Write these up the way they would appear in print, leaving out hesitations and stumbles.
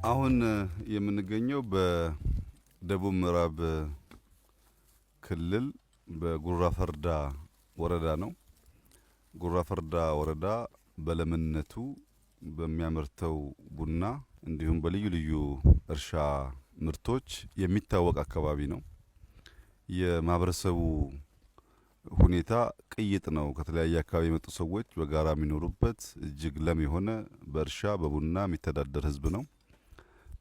አሁን የምንገኘው በደቡብ ምዕራብ ክልል በጉራ ፈርዳ ወረዳ ነው። ጉራ ፈርዳ ወረዳ በለምነቱ በሚያመርተው ቡና እንዲሁም በልዩ ልዩ እርሻ ምርቶች የሚታወቅ አካባቢ ነው። የማህበረሰቡ ሁኔታ ቅይጥ ነው። ከተለያየ አካባቢ የመጡ ሰዎች በጋራ የሚኖሩበት እጅግ ለም የሆነ በእርሻ በቡና የሚተዳደር ህዝብ ነው።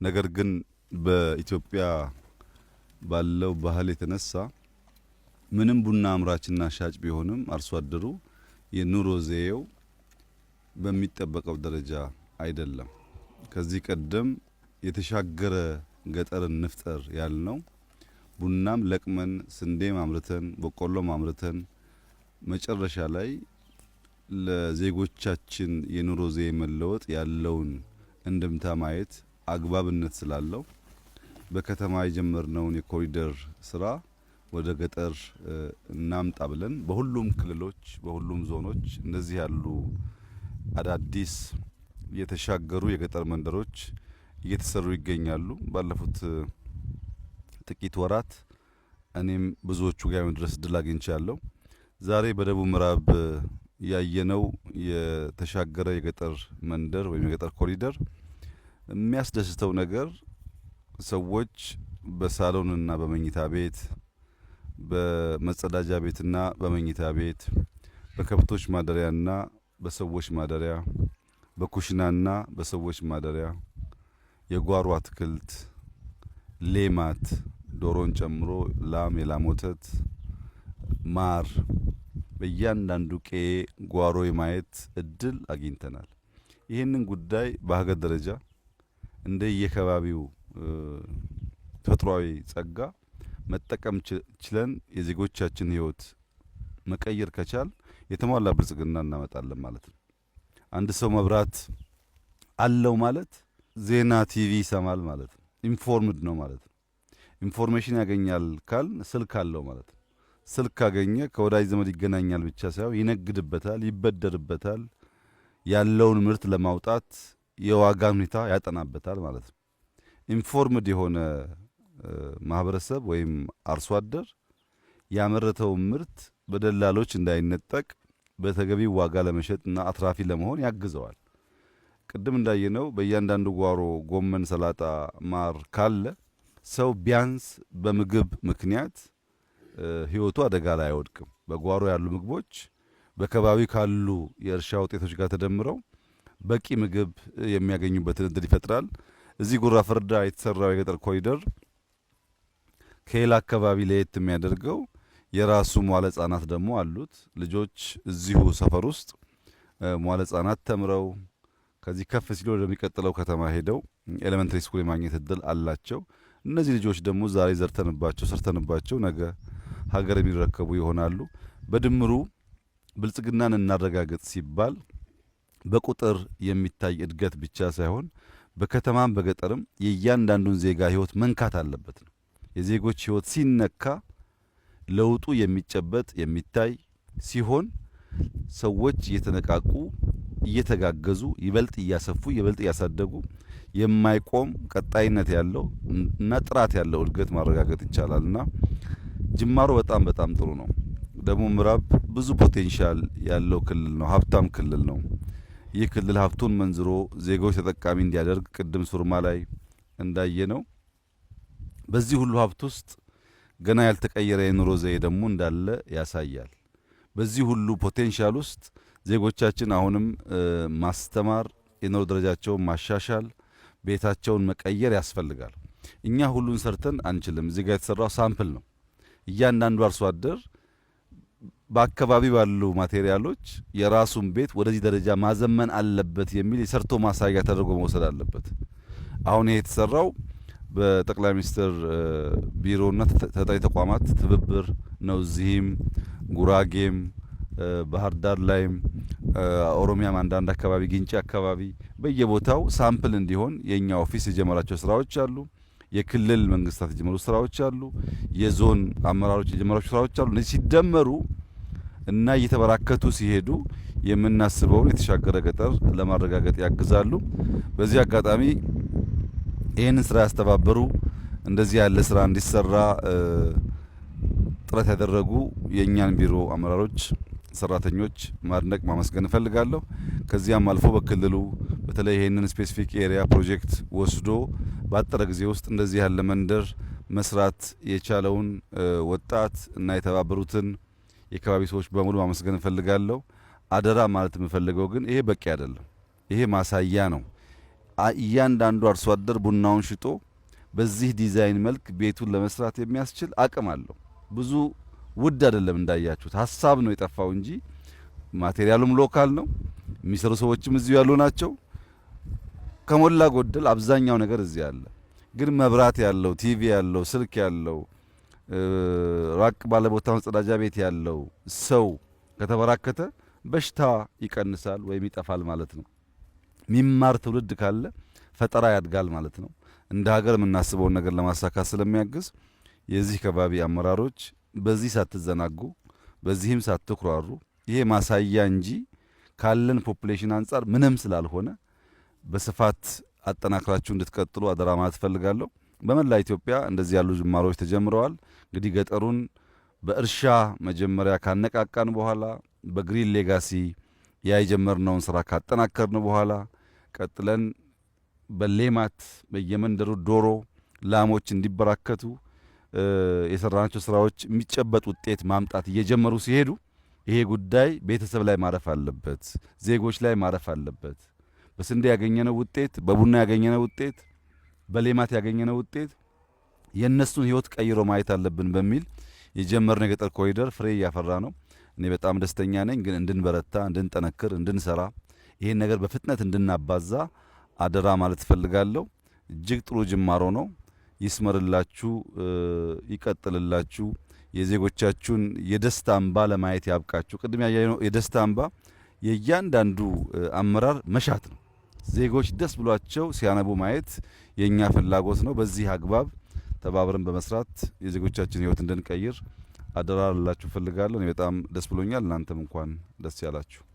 ነገር ግን በኢትዮጵያ ባለው ባህል የተነሳ ምንም ቡና አምራችና ሻጭ ቢሆንም አርሶ አደሩ የኑሮ ዘዬው በሚጠበቀው ደረጃ አይደለም። ከዚህ ቀደም የተሻገረ ገጠርን ንፍጠር ያልነው ቡናም ለቅመን ስንዴም አምርተን በቆሎም አምርተን መጨረሻ ላይ ለዜጎቻችን የኑሮ ዘዬ መለወጥ ያለውን እንድምታ ማየት አግባብነት ስላለው በከተማ የጀመርነውን የኮሪደር ስራ ወደ ገጠር እናምጣ ብለን በሁሉም ክልሎች በሁሉም ዞኖች እንደዚህ ያሉ አዳዲስ የተሻገሩ የገጠር መንደሮች እየተሰሩ ይገኛሉ። ባለፉት ጥቂት ወራት እኔም ብዙዎቹ ጋር መድረስ እድል አግኝቻለሁ። ዛሬ በደቡብ ምዕራብ ያየነው የተሻገረ የገጠር መንደር ወይም የገጠር ኮሪደር የሚያስደስተው ነገር ሰዎች በሳሎንና በመኝታ ቤት፣ በመጸዳጃ ቤትና በመኝታ ቤት፣ በከብቶች ማደሪያና በሰዎች ማደሪያ፣ በኩሽናና በሰዎች ማደሪያ የጓሮ አትክልት፣ ሌማት ዶሮን ጨምሮ ላም፣ የላም ወተት፣ ማር በእያንዳንዱ ቄ ጓሮ የማየት እድል አግኝተናል። ይህንን ጉዳይ በሀገር ደረጃ እንደየከባቢው ተፈጥሯዊ ጸጋ መጠቀም ችለን የዜጎቻችን ህይወት መቀየር ከቻል የተሟላ ብልጽግና እናመጣለን ማለት ነው። አንድ ሰው መብራት አለው ማለት ዜና ቲቪ ይሰማል ማለት ነው። ኢንፎርምድ ነው ማለት ነው። ኢንፎርሜሽን ያገኛል ካል ስልክ አለው ማለት ነው። ስልክ ካገኘ ከወዳጅ ዘመድ ይገናኛል ብቻ ሳይሆን ይነግድበታል፣ ይበደርበታል፣ ያለውን ምርት ለማውጣት የዋጋ ሁኔታ ያጠናበታል ማለት ነው። ኢንፎርምድ የሆነ ማህበረሰብ ወይም አርሶ አደር ያመረተው ምርት በደላሎች እንዳይነጠቅ በተገቢው ዋጋ ለመሸጥና አትራፊ ለመሆን ያግዘዋል። ቅድም እንዳየነው በእያንዳንዱ ጓሮ ጎመን፣ ሰላጣ፣ ማር ካለ ሰው ቢያንስ በምግብ ምክንያት ህይወቱ አደጋ ላይ አይወድቅም። በጓሮ ያሉ ምግቦች በከባቢ ካሉ የእርሻ ውጤቶች ጋር ተደምረው በቂ ምግብ የሚያገኙበትን እድል ይፈጥራል። እዚህ ጉራ ፈርዳ የተሰራው የገጠር ኮሪደር ከሌላ አካባቢ ለየት የሚያደርገው የራሱ መዋለ ህጻናት ደግሞ አሉት። ልጆች እዚሁ ሰፈር ውስጥ መዋለ ህጻናት ተምረው ከዚህ ከፍ ሲሉ ወደሚቀጥለው ከተማ ሄደው ኤሌመንተሪ ስኩል የማግኘት እድል አላቸው። እነዚህ ልጆች ደግሞ ዛሬ ዘርተንባቸው ሰርተንባቸው ነገ ሀገር የሚረከቡ ይሆናሉ። በድምሩ ብልጽግናን እናረጋግጥ ሲባል በቁጥር የሚታይ እድገት ብቻ ሳይሆን በከተማም በገጠርም የእያንዳንዱን ዜጋ ህይወት መንካት አለበት ነው። የዜጎች ህይወት ሲነካ ለውጡ የሚጨበጥ የሚታይ ሲሆን ሰዎች እየተነቃቁ እየተጋገዙ ይበልጥ እያሰፉ ይበልጥ እያሳደጉ የማይቆም ቀጣይነት ያለው እና ጥራት ያለው እድገት ማረጋገጥ ይቻላልና ጅማሮ በጣም በጣም ጥሩ ነው። ደቡብ ምዕራብ ብዙ ፖቴንሻል ያለው ክልል ነው። ሀብታም ክልል ነው። ይህ ክልል ሀብቱን መንዝሮ ዜጎች ተጠቃሚ እንዲያደርግ ቅድም ሱርማ ላይ እንዳየነው በዚህ ሁሉ ሀብት ውስጥ ገና ያልተቀየረ የኑሮ ዘዬ ደግሞ እንዳለ ያሳያል። በዚህ ሁሉ ፖቴንሻል ውስጥ ዜጎቻችን አሁንም ማስተማር፣ የኑሮ ደረጃቸውን ማሻሻል፣ ቤታቸውን መቀየር ያስፈልጋል። እኛ ሁሉን ሰርተን አንችልም። እዚህ ጋር የተሰራው ሳምፕል ነው። እያንዳንዱ አርሶ አደር በአካባቢ ባሉ ማቴሪያሎች የራሱን ቤት ወደዚህ ደረጃ ማዘመን አለበት የሚል የሰርቶ ማሳያ ተደርጎ መውሰድ አለበት። አሁን ይሄ የተሰራው በጠቅላይ ሚኒስትር ቢሮና ተጠሪ ተቋማት ትብብር ነው። እዚህም ጉራጌም ባህር ዳር ላይም ኦሮሚያም አንዳንድ አካባቢ ግንጪ አካባቢ በየቦታው ሳምፕል እንዲሆን የኛ ኦፊስ የጀመራቸው ስራዎች አሉ። የክልል መንግስታት የጀመሩ ስራዎች አሉ። የዞን አመራሮች የጀመራቸው ስራዎች አሉ። እነዚህ ሲደመሩ እና እየተበራከቱ ሲሄዱ የምናስበውን የተሻገረ ገጠር ለማረጋገጥ ያግዛሉ። በዚህ አጋጣሚ ይህንን ስራ ያስተባበሩ እንደዚህ ያለ ስራ እንዲሰራ ጥረት ያደረጉ የእኛን ቢሮ አመራሮች፣ ሰራተኞች ማድነቅ ማመስገን እፈልጋለሁ። ከዚያም አልፎ በክልሉ በተለይ ይህንን ስፔሲፊክ ኤሪያ ፕሮጀክት ወስዶ ባጠረ ጊዜ ውስጥ እንደዚህ ያለ መንደር መስራት የቻለውን ወጣት እና የተባበሩትን የአካባቢ ሰዎች በሙሉ ማመስገን እፈልጋለሁ። አደራ ማለት የምፈልገው ግን ይሄ በቂ አይደለም። ይሄ ማሳያ ነው። እያንዳንዱ አርሶ አደር ቡናውን ሽጦ በዚህ ዲዛይን መልክ ቤቱን ለመስራት የሚያስችል አቅም አለው። ብዙ ውድ አይደለም፣ እንዳያችሁት ሀሳብ ነው የጠፋው እንጂ ማቴሪያሉም ሎካል ነው። የሚሰሩ ሰዎችም እዚሁ ያሉ ናቸው። ከሞላ ጎደል አብዛኛው ነገር እዚህ አለ። ግን መብራት ያለው፣ ቲቪ ያለው፣ ስልክ ያለው፣ ራቅ ባለ ቦታ መጸዳጃ ቤት ያለው ሰው ከተበራከተ በሽታ ይቀንሳል ወይም ይጠፋል ማለት ነው። ሚማር ትውልድ ካለ ፈጠራ ያድጋል ማለት ነው። እንደ ሀገር የምናስበውን ነገር ለማሳካት ስለሚያግዝ የዚህ ከባቢ አመራሮች በዚህ ሳትዘናጉ፣ በዚህም ሳትኩራሩ፣ ይሄ ማሳያ እንጂ ካለን ፖፑሌሽን አንጻር ምንም ስላልሆነ በስፋት አጠናክራችሁ እንድትቀጥሉ አደራ ማለት ፈልጋለሁ። በመላ ኢትዮጵያ እንደዚህ ያሉ ጅማሮች ተጀምረዋል። እንግዲህ ገጠሩን በእርሻ መጀመሪያ ካነቃቃን በኋላ በግሪን ሌጋሲ ያ የጀመርነውን ስራ ካጠናከርን በኋላ ቀጥለን በሌማት በየመንደሩ ዶሮ፣ ላሞች እንዲበራከቱ የሰራናቸው ስራዎች የሚጨበጥ ውጤት ማምጣት እየጀመሩ ሲሄዱ ይሄ ጉዳይ ቤተሰብ ላይ ማረፍ አለበት፣ ዜጎች ላይ ማረፍ አለበት። በስንዴ ያገኘነው ውጤት፣ በቡና ያገኘነው ውጤት፣ በሌማት ያገኘነው ውጤት የእነሱን ህይወት ቀይሮ ማየት አለብን በሚል የጀመርነው የገጠር ኮሪደር ፍሬ እያፈራ ነው። እኔ በጣም ደስተኛ ነኝ። ግን እንድንበረታ፣ እንድንጠነክር፣ እንድንሰራ ይሄን ነገር በፍጥነት እንድናባዛ አደራ ማለት እፈልጋለሁ። እጅግ ጥሩ ጅማሮ ነው። ይስመርላችሁ፣ ይቀጥልላችሁ። የዜጎቻችሁን የደስታ እንባ ለማየት ያብቃችሁ። ቅድም ያየነው የደስታ እንባ የእያንዳንዱ አመራር መሻት ነው። ዜጎች ደስ ብሏቸው ሲያነቡ ማየት የኛ ፍላጎት ነው። በዚህ አግባብ ተባብረን በመስራት የዜጎቻችን ህይወት እንድንቀይር አደራ ልላችሁ ፈልጋለሁ። እኔ በጣም ደስ ብሎኛል። እናንተም እንኳን ደስ ያላችሁ።